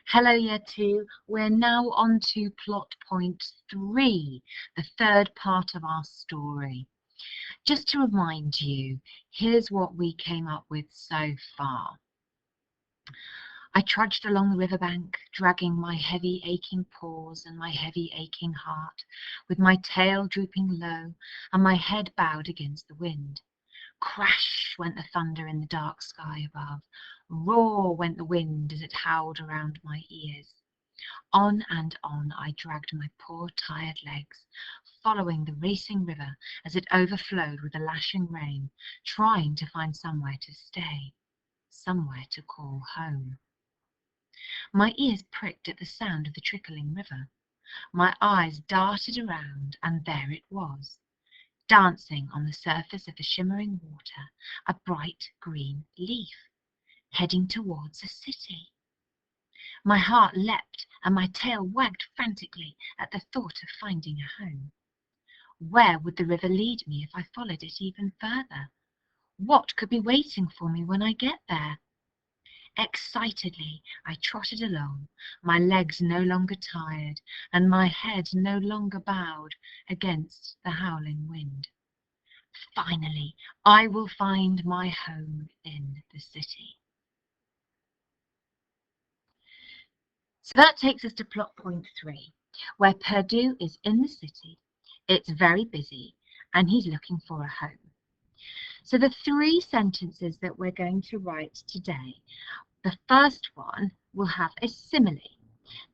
Hello Year 2, we're now on to plot point 3, the third part of our story. Just to remind you, here's what we came up with so far. I trudged along the riverbank, dragging my heavy aching paws and my heavy aching heart, with my tail drooping low and my head bowed against the wind. Crash went the thunder in the dark sky above. Roar went the wind as it howled around my ears. On and on I dragged my poor tired legs, following the racing river as it overflowed with the lashing rain, trying to find somewhere to stay, somewhere to call home. My ears pricked at the sound of the trickling river. My eyes darted around, and there it was, dancing on the surface of the shimmering water, a bright green leaf, heading towards a city. My heart leapt and my tail wagged frantically at the thought of finding a home. Where would the river lead me if I followed it even further? What could be waiting for me when I get there? Excitedly I trotted along, my legs no longer tired and my head no longer bowed against the howling wind. Finally, I will find my home in the city. So that takes us to plot point 3, where Perdu is in the city, it's very busy, and he's looking for a home. So the 3 sentences that we're going to write today, the first one will have a simile,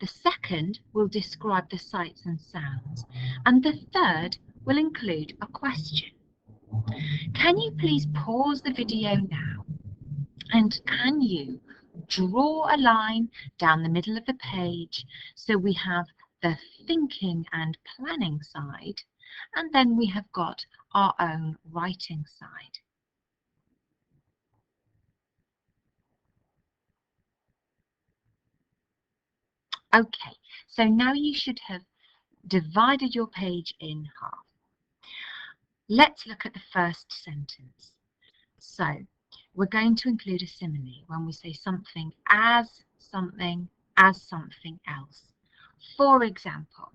the second will describe the sights and sounds, and the third will include a question. Can you please pause the video now, and can you draw a line down the middle of the page so we have the thinking and planning side, and then we have got our own writing side. Okay, so now you should have divided your page in half. Let's look at the first sentence. So we're going to include a simile when we say something as something else. For example,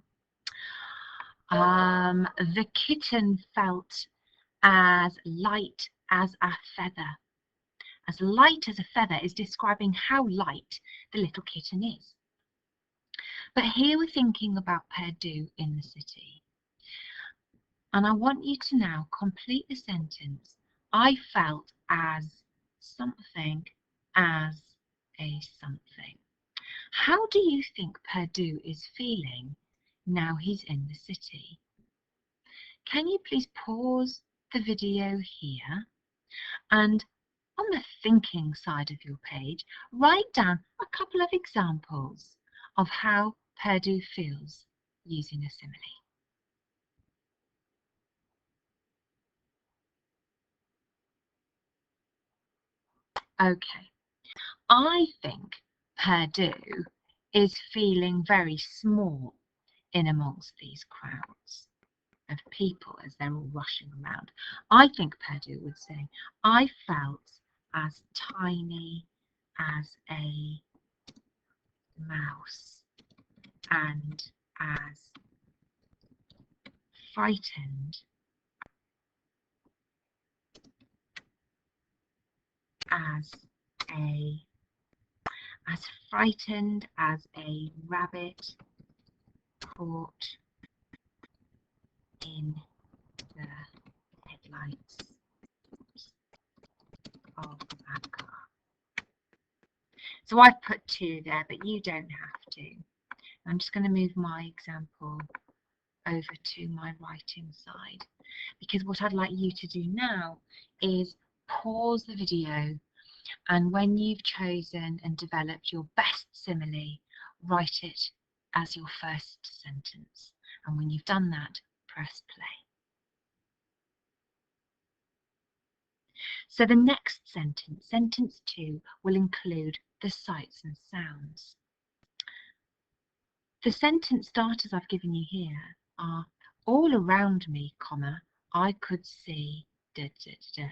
the kitten felt as light as a feather. As light as a feather is describing how light the little kitten is. But here we're thinking about Perdu in the city. And I want you to now complete the sentence. I felt as something as a something. How do you think Perdu is feeling now he's in the city? Can you please pause the video here and on the thinking side of your page, write down a couple of examples of how Perdu feels using a simile. Okay, I think Perdu is feeling very small in amongst these crowds of people as they're all rushing around. I think Perdu would say, I felt as tiny as a mouse and as frightened as a rabbit caught in the headlights of a car. So I've put 2 there, but you don't have to. I'm just going to move my example over to my writing side, because what I'd like you to do now is pause the video, and when you've chosen and developed your best simile, write it as your first sentence, and when you've done that, press play. So the next sentence, sentence 2, will include the sights and sounds. The sentence starters I've given you here are all around me, comma, I could see, da, da, da.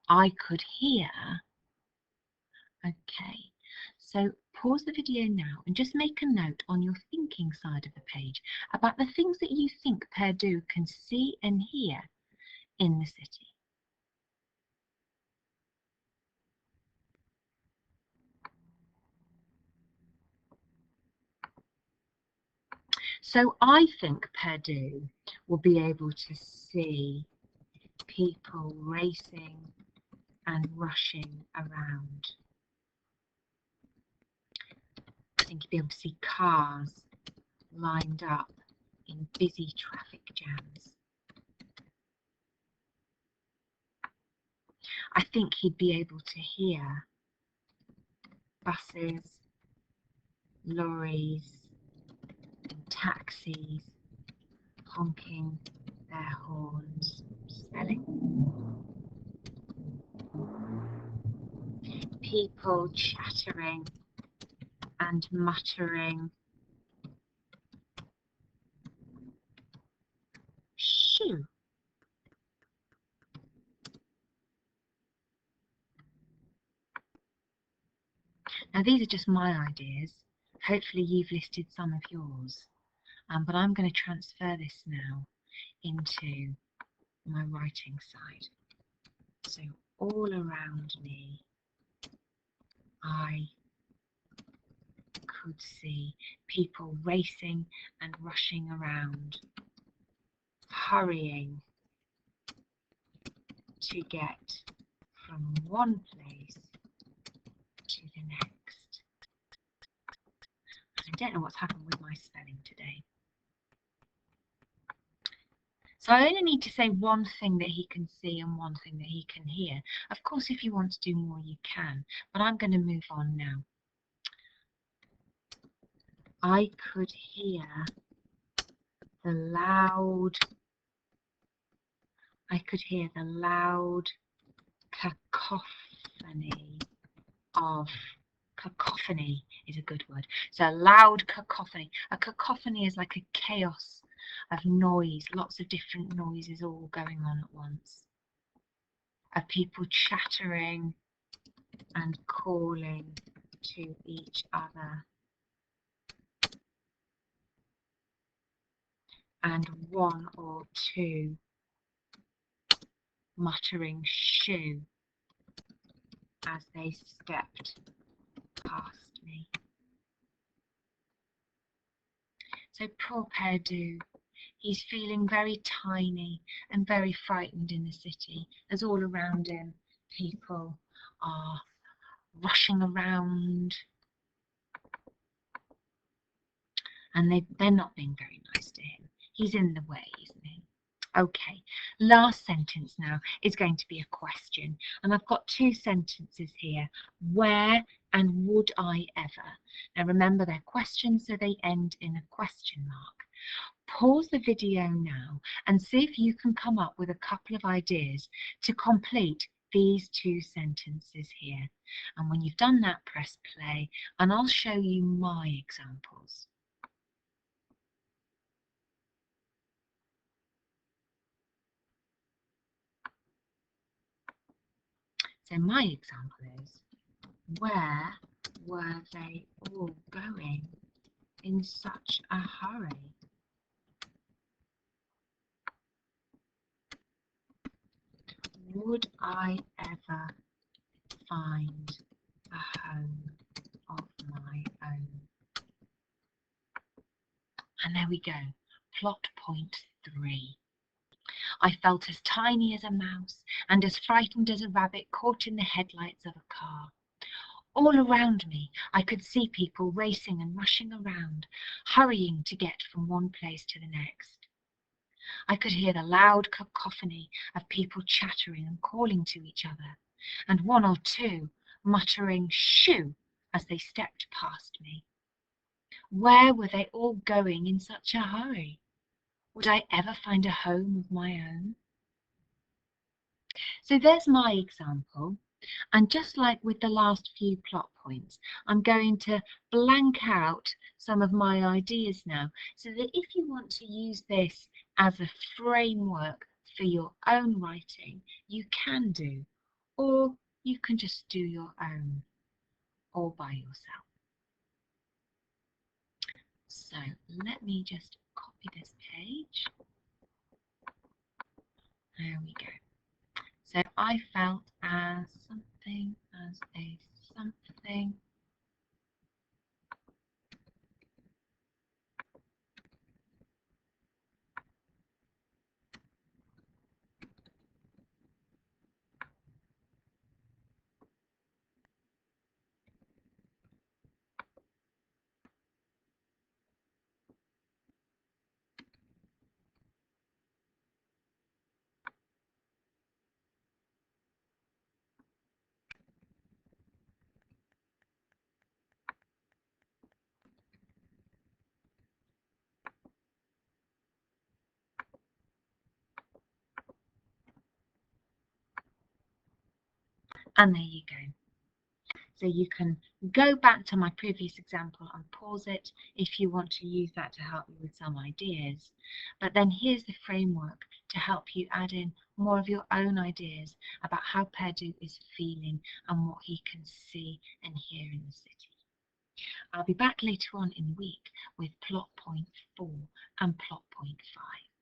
I could hear. Okay, so pause the video now and just make a note on your thinking side of the page about the things that you think Perdu can see and hear in the city. So I think Perdu will be able to see people racing and rushing around. I think you'll be able to see cars lined up in busy traffic jams. I think he'd be able to hear buses, lorries, and taxis honking their horns, smelling. People chattering and muttering. Shoo! Now these are just my ideas. Hopefully you've listed some of yours. But I'm going to transfer this now into my writing side. So all around me, I could see people racing and rushing around, hurrying to get from one place to the next. I don't know what's happened with my spelling today. So I only need to say one thing that he can see and one thing that he can hear. Of course, if you want to do more, you can, but I'm going to move on now. I could hear the loud cacophony of, cacophony is a good word. So loud cacophony. A cacophony is like a chaos of noise, lots of different noises all going on at once. Of people chattering and calling to each other. And one or two muttering shoo as they stepped past me. So poor Perdu, he's feeling very tiny and very frightened in the city, as all around him people are rushing around and they're not being very nice to him. He's in the way, isn't he? Okay, last sentence now is going to be a question, and I've got two sentences here. Where and would I ever? Now remember, they're questions, so they end in a question mark. Pause the video now and see if you can come up with a couple of ideas to complete these two sentences here. And when you've done that, press play and I'll show you my examples. So my example is, where were they all going in such a hurry? Would I ever find a home of my own? And there we go, plot point 3. I felt as tiny as a mouse and as frightened as a rabbit caught in the headlights of a car. All around me, I could see people racing and rushing around, hurrying to get from one place to the next. I could hear the loud cacophony of people chattering and calling to each other, and one or two muttering shoo as they stepped past me. Where were they all going in such a hurry? Would I ever find a home of my own? So there's my example. And just like with the last few plot points, I'm going to blank out some of my ideas now, so that if you want to use this as a framework for your own writing, you can do, or you can just do your own all by yourself. So let me just copy this page. There we go. So I felt as something, as a something. And there you go. So you can go back to my previous example and pause it if you want to use that to help you with some ideas. But then here's the framework to help you add in more of your own ideas about how Pedro is feeling and what he can see and hear in the city. I'll be back later on in the week with plot point 4 and plot point 5.